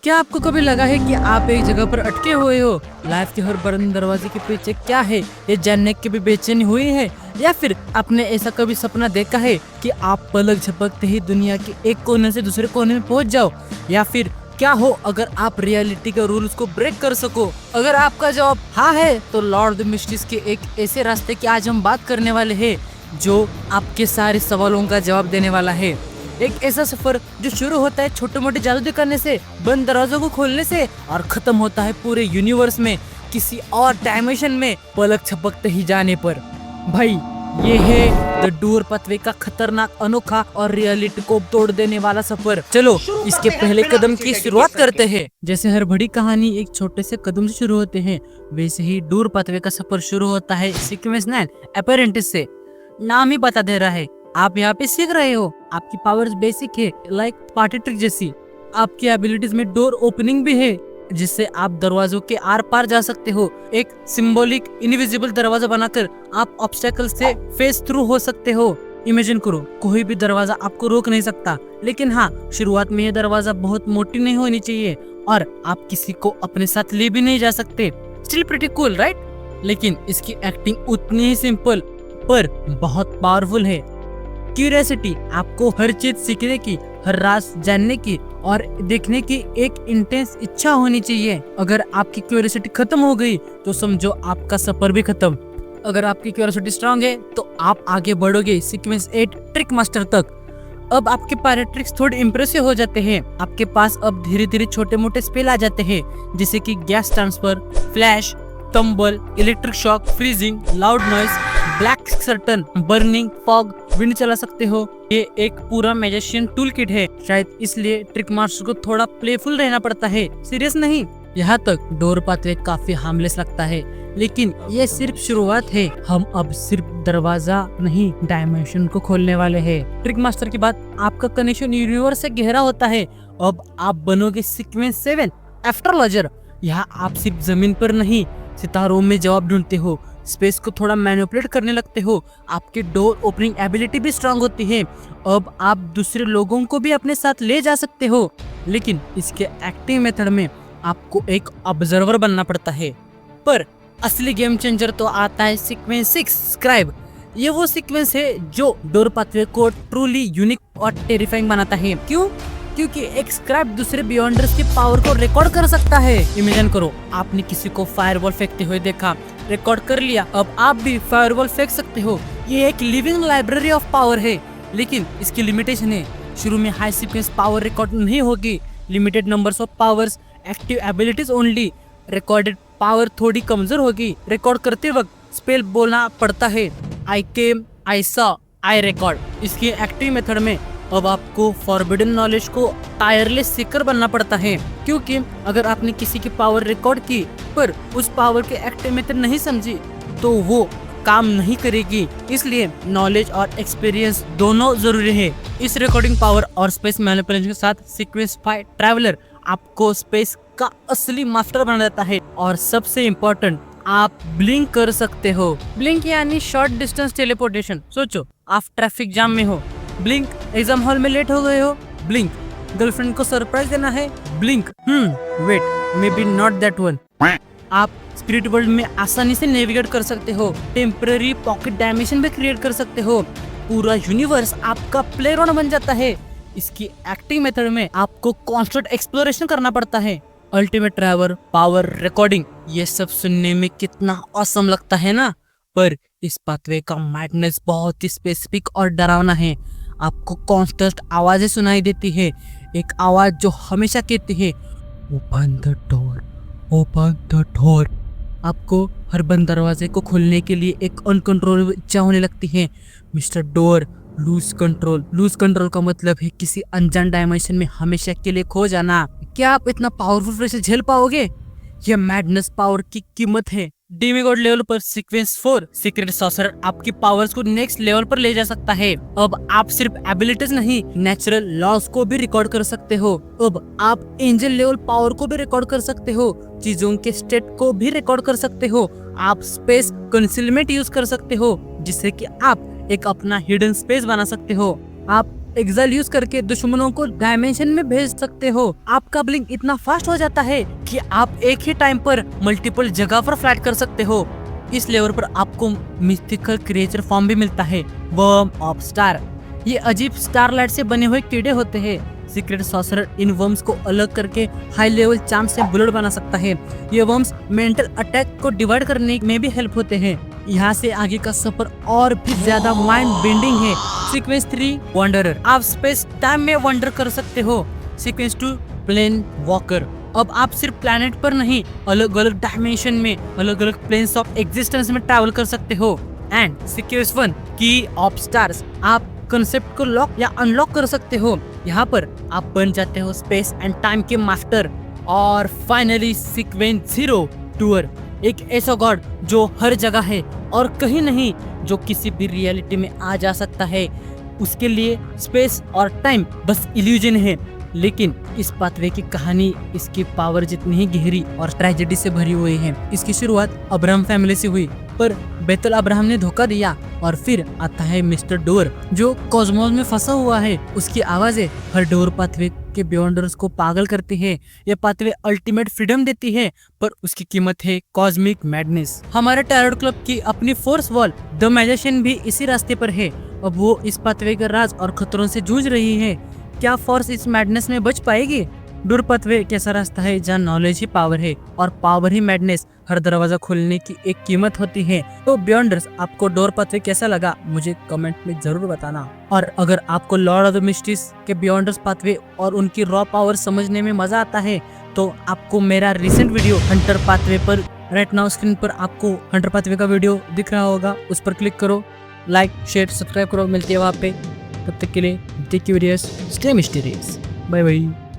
क्या आपको कभी लगा है कि आप एक जगह पर अटके हुए हो, लाइफ के हर बंद दरवाजे के पीछे क्या है ये जानने की भी बेचैनी हुई है? या फिर आपने ऐसा कभी सपना देखा है कि आप पलक झपकते ही दुनिया के एक कोने से दूसरे कोने में पहुंच जाओ? या फिर क्या हो अगर आप रियलिटी के रूल्स को ब्रेक कर सको? अगर आपका जवाब हाँ है तो लॉर्ड मिस्ट्रीज के एक ऐसे रास्ते की आज हम बात करने वाले हैं जो आपके सारे सवालों का जवाब देने वाला है। एक ऐसा सफर जो शुरू होता है छोटे मोटे जादू दिखाने से, बंद दरवाजों को खोलने से, और खत्म होता है पूरे यूनिवर्स में किसी और डायमेंशन में पलक झपकते ही जाने पर। भाई ये है द डोर पाथवे का खतरनाक, अनोखा और रियलिटी को तोड़ देने वाला सफर। चलो इसके पहले कदम की शुरुआत करते हैं। जैसे हर बड़ी कहानी एक छोटे से कदम से शुरू होते हैं, वैसे ही डोर पाथवे का सफर शुरू होता है सीक्वेंस 9 अपेरेंटिस से। नाम ही बता दे रहा है, आप यहाँ पे सीख रहे हो। आपकी पावर्स बेसिक है, लाइक पार्टी ट्रिक जैसी। आपकी एबिलिटीज में डोर ओपनिंग भी है, जिससे आप दरवाजों के आर पार जा सकते हो। एक सिंबॉलिक इनविजिबल दरवाजा बनाकर आप ऑब्स्टेकल से फेस थ्रू हो सकते हो। इमेजिन करो, कोई भी दरवाजा आपको रोक नहीं सकता, लेकिन हाँ, शुरुआत में यह दरवाजा बहुत मोटी नहीं होनी चाहिए और आप किसी को अपने साथ ले भी नहीं जा सकते। Still pretty cool, right? लेकिन इसकी एक्टिंग उतनी ही सिंपल पर बहुत पावरफुल है। क्यूरियोसिटी, आपको हर चीज सीखने की, हर राज जानने की और देखने की एक इंटेंस इच्छा होनी चाहिए। अगर आपकी क्यूरियोसिटी खत्म हो गई तो समझो आपका सफर भी खत्म। अगर आपकी क्यूरियोसिटी स्ट्रांग है तो आप आगे बढ़ोगे सीक्वेंस 8 ट्रिक मास्टर तक। अब आपके पास ट्रिक्स थोड़े इम्प्रेसिव हो जाते हैं। आपके पास अब धीरे धीरे छोटे मोटे स्पेल आ जाते हैं, जैसे कि gas transfer, flash, tumble, electric shock, freezing, loud noise, black certain, burning, fog, wind चला सकते हो। ये एक पूरा मैजिशियन टूल किट है, शायद इसलिए ट्रिक मास्टर को थोड़ा प्लेफुल रहना पड़ता है, सीरियस नहीं। यहाँ तक डोर पाथवे काफी हार्मलेस लगता है, लेकिन ये सिर्फ शुरुआत है। हम अब सिर्फ दरवाजा नहीं, डायमेंशन को खोलने वाले हैं। ट्रिक मास्टर के बाद आपका कनेक्शन यूनिवर्स से गहरा होता है। अब आप बनोगे सीक्वेंस 7 एस्ट्रोलॉजर। यहाँ आप सिर्फ जमीन पर नहीं, सितारों में जवाब ढूंढते हो, स्पेस को थोड़ा मैनिपुलेट करने लगते हो। आपकी डोर ओपनिंग एबिलिटी भी स्ट्रांग होती है। अब आप दूसरे लोगों को भी अपने साथ ले जा सकते हो, लेकिन इसके एक्टिंग मेथड में आपको एक ऑब्जर्वर बनना पड़ता है। पर असली गेम चेंजर तो आता है सीक्वेंस 6 स्क्राइब। ये वो सीक्वेंस है जो डोर पाथवे को ट्रूली यूनिक और टेरिफाइंग बनाता है। क्यों? क्योंकि एक स्क्राइब दूसरे बियॉन्डर्स की पावर को रिकॉर्ड कर सकता है। इमेजिन करो, आपने किसी को फायरबॉल फेंकते हुए देखा, रिकॉर्ड कर लिया, अब आप भी फायरबॉल फेंक सकते हो। ये एक लिविंग लाइब्रेरी ऑफ पावर है, लेकिन इसकी लिमिटेशन है। शुरू में हाई सीक्वेंस पावर रिकॉर्ड नहीं होगी, limited numbers of powers, active abilities only. Recorded power थोड़ी कमजोर होगी। रिकॉर्ड करते वक्त स्पेल बोलना पड़ता है, आई केम, आई सॉ, आई रिकॉर्ड। इसकी एक्टिव मेथड में अब आपको फॉरबिडन नॉलेज को टायरलेस सीकर बनना पड़ता है, क्योंकि अगर आपने किसी की पावर रिकॉर्ड की पर उस पावर के एक्टिव मेथड नहीं समझी तो वो काम नहीं करेगी। इसलिए नॉलेज और एक्सपीरियंस दोनों जरूरी है। इस रिकॉर्डिंग पावर और स्पेस मैनिपुलेशन के साथ सीक्वेंस 5 ट्रैवलर आपको स्पेस का असली मास्टर बना देता है। और सबसे इम्पोर्टेंट, आप ब्लिंक कर सकते हो। ब्लिंक यानी शॉर्ट डिस्टेंस टेलीपोर्टेशन। सोचो, आप ट्रैफिक जाम में हो, ब्लिंक। एग्जाम हॉल में लेट हो गए हो, ब्लिंक। गर्लफ्रेंड को सरप्राइज देना है, blink. Wait, maybe not that one. आप स्पिरिट वर्ल्ड में आसानी से नेविगेट कर सकते हो, टेम्पररी पॉकेट डायमेंशन भी क्रिएट कर सकते हो। पूरा यूनिवर्स आपका प्लेग्राउंड बन जाता है। इसकी एक्टिंग मेथड में आपको कांस्टेंट एक्सप्लोरेशन करना पड़ता है। अल्टीमेट ट्रैवल, पावर, रिकॉर्डिंग, ये सब सुनने में कितना ऑसम लगता है ना? पर इस पाथवे का मैडनेस बहुत ही स्पेसिफिक और डरावना है। आपको कांस्टेंट आवाजें सुनाई देती है, एक आवाज जो हमेशा कहती है, open the door, open the door. आपको हर बंद दरवाजे को खोलने के लिए एक अनकंट्रोलेबल इच्छा होने लगती है। Mister door, lose control. Lose control का मतलब है किसी अनजान डायमेंशन में हमेशा के लिए खो जाना। क्या आप इतना पावरफुल प्रेशर झेल पाओगे? यह मैडनेस पावर की कीमत है। डेमिगॉड लेवल पर सीक्वेंस 4 सीक्रेट सॉर्सरर आपकी पावर्स को नेक्स्ट लेवल पर ले जा सकता है। अब आप सिर्फ एबिलिटीज नहीं, नेचुरल लॉस को भी रिकॉर्ड कर सकते हो। अब आप एंजल लेवल पावर को भी रिकॉर्ड कर सकते हो, चीजों के स्टेट को भी रिकॉर्ड कर सकते हो। आप स्पेस कंसीलमेंट यूज कर सकते हो, जिससे कि आप एक अपना हिडन स्पेस बना सकते हो। आप एक्साइल यूज करके दुश्मनों को डायमेंशन में भेज सकते हो। आपका ब्लिंक इतना फास्ट हो जाता है कि आप एक ही टाइम पर मल्टीपल जगह पर फ्लाइट कर सकते हो। इस लेवल पर आपको मिस्टिकल क्रिएचर फॉर्म भी मिलता है, वर्म ऑफ स्टार। ये अजीब स्टारलाइट से बने हुए कीड़े होते हैं। सीक्रेट सॉर्सरर इन वर्म्स को अलग करके हाई लेवल चार्म से बुलेट बना सकता है। ये वर्म्स मेंटल अटैक को डिवाइड करने में भी हेल्प होते हैं। यहाँ से आगे का सफर और भी ज्यादा माइंड बेंडिंग है। सीक्वेंस 3 वंडरर, आप स्पेस टाइम में वंडर कर सकते हो। सीक्वेंस 2 प्लेन वॉकर, अब आप सिर्फ प्लैनेट पर नहीं, अलग अलग डायमेंशन में, अलग अलग प्लेन्स ऑफ एग्जिस्टेंस में ट्रैवल कर सकते हो। एंड सीक्वेंस 1 की ऑफ स्टार्स, आप कंसेप्ट को लॉक या अनलॉक कर सकते हो। यहाँ पर आप बन जाते हो स्पेस एंड टाइम के मास्टर। और फाइनली सीक्वेंस 0 टूर, एक ऐसा गॉड जो हर जगह है और कहीं नहीं, जो किसी भी रियलिटी में आ जा सकता है। उसके लिए स्पेस और टाइम बस इल्यूजन है। लेकिन इस पाथवे की कहानी इसकी पावर जितनी ही गहरी और ट्रेजेडी से भरी हुई है। इसकी शुरुआत अब्राहम फैमिली से हुई, पर बेतल अब्राहम ने धोखा दिया। और फिर आता है मिस्टर डोर, जो कॉस्मोस में फंसा हुआ है। उसकी आवाजें हर डोर पाथवे के बियॉन्डर्स को पागल करती है। ये पाथवे अल्टीमेट फ्रीडम देती है, पर उसकी कीमत है कॉस्मिक मैडनेस। हमारे टैरोट क्लब की अपनी फोर्स वॉल द मैजिशियन भी इसी रास्ते पर है। अब वो इस पाथवे के राज और खतरों से जूझ रही है। क्या फोर्स इस मैडनेस में बच पाएगी? डोर पाथवे एक ऐसा रास्ता है जहाँ नॉलेज ही पावर है और पावर ही मैडनेस। हर दरवाजा खोलने की एक कीमत होती है। तो बियॉन्डर्स, आपको डोर पाथवे कैसा लगा मुझे कमेंट में जरूर बताना। और अगर आपको लॉर्ड ऑफ द मिस्ट्रीज के बियॉन्डर्स पाथवे और उनकी रॉ पावर समझने में मजा आता है, तो आपको मेरा रिसेंट वीडियो हंटर पाथवे पर, राइट नाउ स्क्रीन पर आपको हंटर पाथवे का वीडियो दिख रहा होगा, उस पर क्लिक करो, लाइक शेयर सब्सक्राइब करो। मिलती है वहाँ पे, तब तक के लिए take curious, stay mysterious, bye bye.